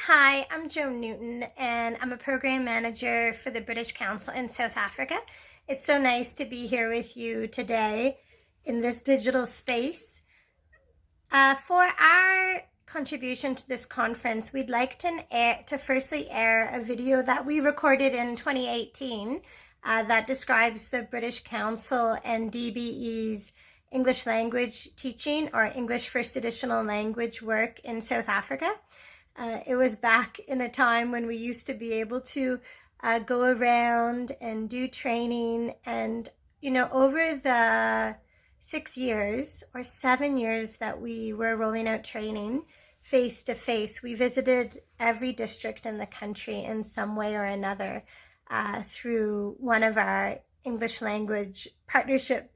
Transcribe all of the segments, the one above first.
Hi, I'm Joan Newton, and I'm a program manager for the British Council in South Africa. It's so nice to be here with you today in this digital space. For our contribution to this conference, we'd like to firstly air a video that we recorded in 2018 that describes the British Council and DBE's English language teaching or English First Additional Language work in South Africa. It was back in a time when we used to be able to go around and do training. And, over the 6 years or 7 years that we were rolling out training face to face, we visited every district in the country in some way or another through one of our English language partnership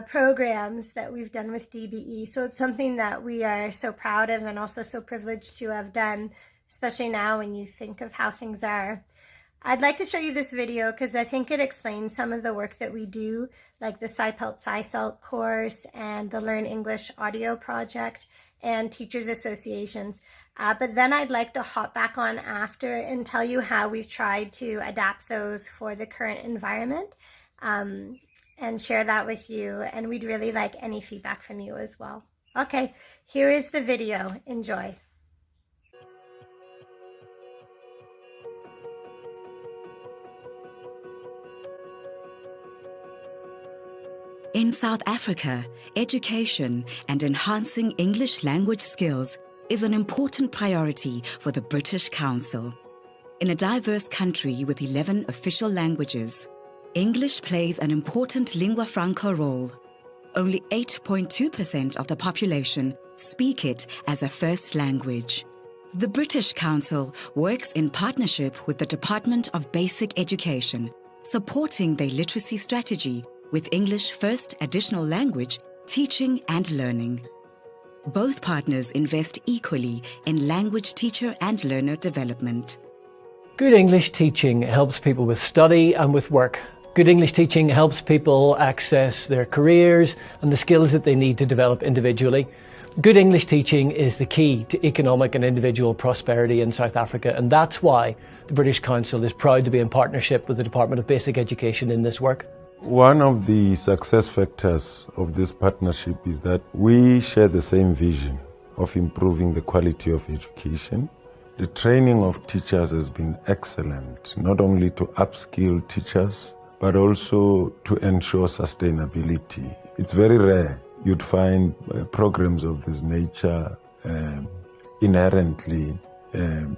programs that we've done with DBE. So it's something that we are so proud of and also so privileged to have done, especially now when you think of how things are. I'd like to show you this video because I think it explains some of the work that we do, like the SciPelt SciSalt course and the Learn English audio project and teachers associations. But then I'd like to hop back on after and tell you how we've tried to adapt those for the current environment. And share that with you, and we'd really like any feedback from you as well. Okay, here is the video. Enjoy. In South Africa, education and enhancing English language skills is an important priority for the British Council. In a diverse country with 11 official languages, English plays an important lingua franca role. Only 8.2% of the population speak it as a first language. The British Council works in partnership with the Department of Basic Education, supporting their literacy strategy with English First Additional Language teaching and learning. Both partners invest equally in language teacher and learner development. Good English teaching helps people with study and with work. Good English teaching helps people access their careers and the skills that they need to develop individually. Good English teaching is the key to economic and individual prosperity in South Africa, and that's why the British Council is proud to be in partnership with the Department of Basic Education in this work. One of the success factors of this partnership is that we share the same vision of improving the quality of education. The training of teachers has been excellent, not only to upskill teachers, but also to ensure sustainability. It's very rare you'd find programs of this nature inherently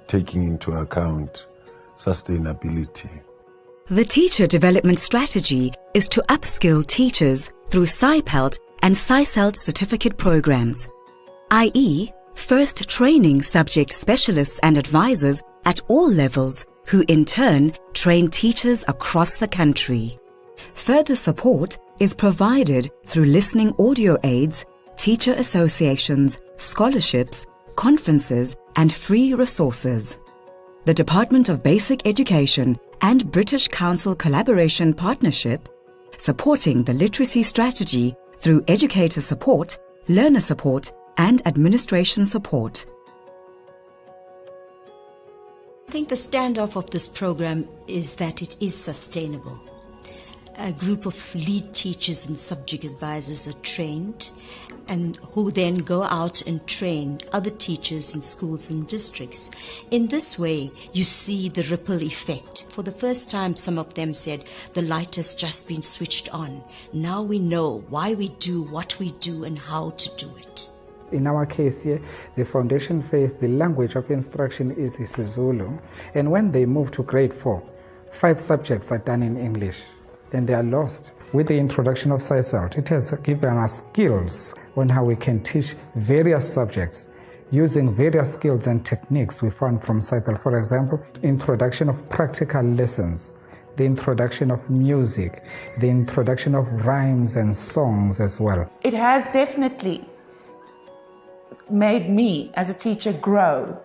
taking into account sustainability. The teacher development strategy is to upskill teachers through SciPelt and SciSalt certificate programs, i.e., first training subject specialists and advisors at all levels who in turn train teachers across the country. Further support is provided through listening audio aids, teacher associations, scholarships, conferences, and free resources. The Department of Basic Education and British Council Collaboration Partnership, supporting the literacy strategy through educator support, learner support, and administration support. I think the standoff of this program is that it is sustainable. A group of lead teachers and subject advisors are trained and who then go out and train other teachers in schools and districts. In this way, you see the ripple effect. For the first time, some of them said, the light has just been switched on. Now we know why we do what we do and how to do it. In our case here, the foundation phase, the language of instruction is isiZulu. And when they move to grade 4, 5 subjects are done in English and they are lost. With the introduction of SciSalt, it has given us skills on how we can teach various subjects using various skills and techniques we found from SciPelt. For example, introduction of practical lessons, the introduction of music, the introduction of rhymes and songs as well. It has definitely made me as a teacher grow,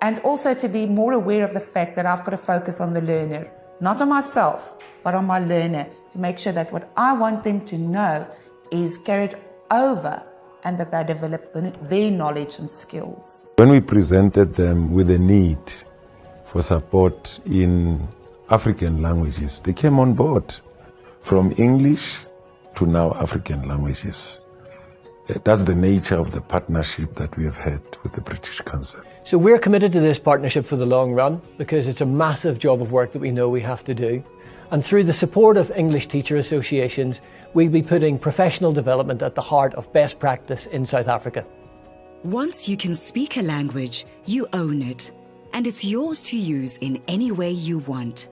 and also to be more aware of the fact that I've got to focus on the learner, not on myself, but on my learner, to make sure that what I want them to know is carried over and that they develop their knowledge and skills. When we presented them with a need for support in African languages, they came on board, from English to now African languages. That's the nature of the partnership that we have had with the British Council. So we're committed to this partnership for the long run because it's a massive job of work that we know we have to do. And through the support of English teacher associations, we'll be putting professional development at the heart of best practice in South Africa. Once you can speak a language, you own it, and it's yours to use in any way you want.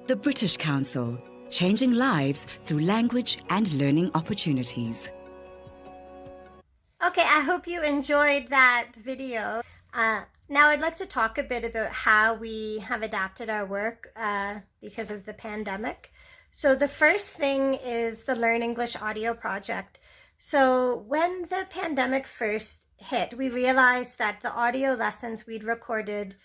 The British Council, changing lives through language and learning opportunities. Okay, I hope you enjoyed that video. Now I'd like to talk a bit about how we have adapted our work because of the pandemic. So the first thing is the Learn English audio project. So when the pandemic first hit, we realized that the audio lessons we'd recorded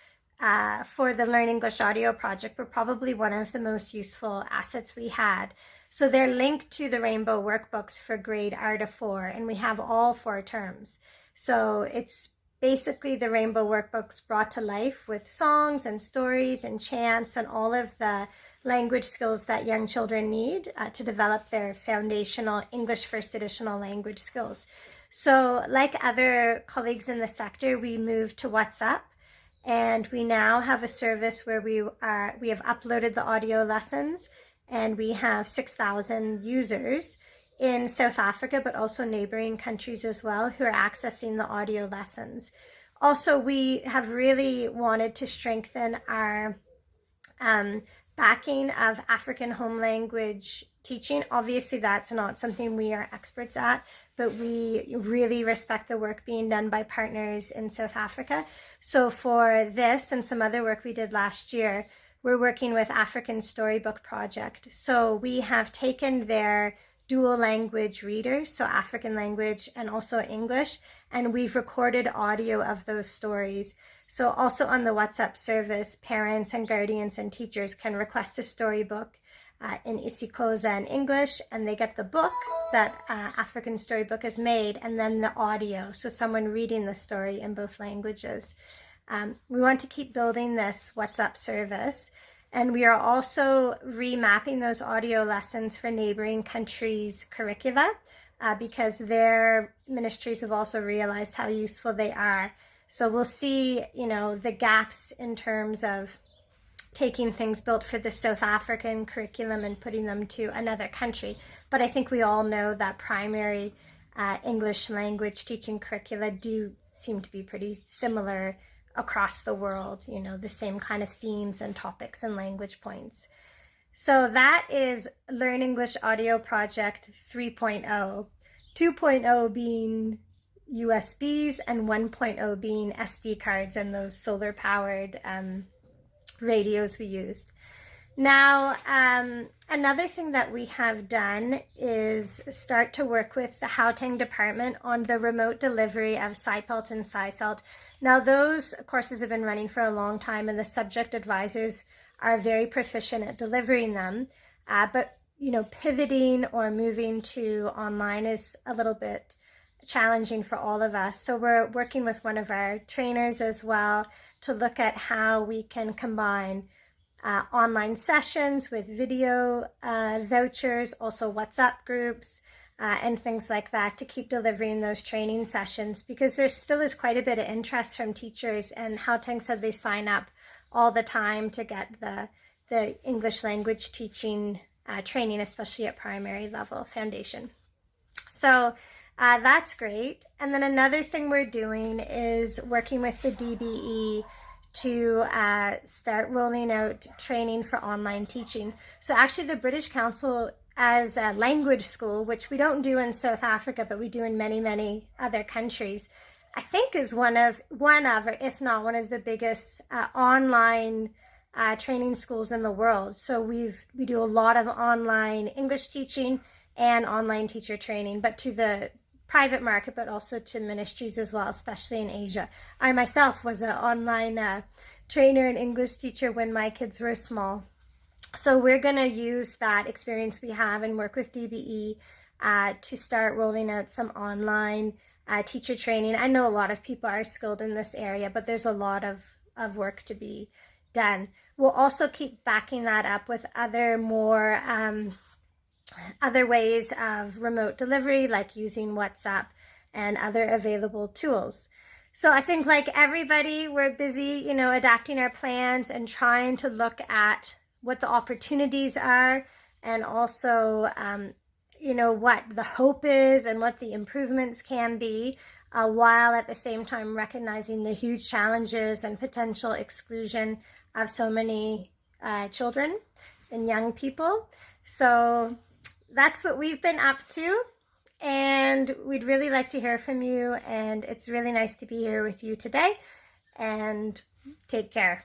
for the Learn English audio project were probably one of the most useful assets we had. So they're linked to the Rainbow workbooks for grade R to 4, and we have all 4 terms. So it's basically the Rainbow workbooks brought to life with songs and stories and chants and all of the language skills that young children need to develop their foundational English first editional language skills. So like other colleagues in the sector, we moved to WhatsApp, and we now have a service where we have uploaded the audio lessons, and we have 6,000 users in South Africa, but also neighboring countries as well, who are accessing the audio lessons. Also, we have really wanted to strengthen our backing of African home language teaching. Obviously, that's not something we are experts at, but we really respect the work being done by partners in South Africa. So for this and some other work we did last year, we're working with African Storybook Project. So we have taken their dual language readers, so African language and also English, and we've recorded audio of those stories. So also on the WhatsApp service, parents and guardians and teachers can request a storybook in isiXhosa in English, and they get the book that African Storybook has made, and then the audio, so someone reading the story in both languages. We want to keep building this WhatsApp service, and we are also remapping those audio lessons for neighboring countries' curricula because their ministries have also realized how useful they are. So we'll see, the gaps in terms of taking things built for the South African curriculum and putting them to another country. But I think we all know that primary English language teaching curricula do seem to be pretty similar across the world, the same kind of themes and topics and language points. So that is Learn English Audio Project 3.0, 2.0 being USBs and 1.0 being SD cards and those solar powered radios we used. Now, another thing that we have done is start to work with the Gauteng department on the remote delivery of SciPelt and SciCelt. Now, those courses have been running for a long time, and the subject advisors are very proficient at delivering them. But, pivoting or moving to online is a little bit challenging for all of us. So we're working with one of our trainers as well to look at how we can combine online sessions with video vouchers, also WhatsApp groups, and things like that to keep delivering those training sessions, because there still is quite a bit of interest from teachers, and Gauteng said they sign up all the time to get the English language teaching training, especially at primary level foundation. So that's great. And then another thing we're doing is working with the DBE to start rolling out training for online teaching. So actually the British Council, as a language school, which we don't do in South Africa, but we do in many, many other countries, I think is one of, or if not one of the biggest online training schools in the world. So we do a lot of online English teaching and online teacher training, but to the private market, but also to ministries as well, especially in Asia. I myself was an online trainer and English teacher when my kids were small. So we're going to use that experience we have and work with DBE to start rolling out some online teacher training. I know a lot of people are skilled in this area, but there's a lot of work to be done. We'll also keep backing that up with other more other ways of remote delivery, like using WhatsApp and other available tools. So I think, like everybody, we're busy, adapting our plans and trying to look at what the opportunities are, and also, what the hope is and what the improvements can be, while at the same time recognizing the huge challenges and potential exclusion of so many children and young people. So that's what we've been up to. And we'd really like to hear from you. And it's really nice to be here with you today. And take care.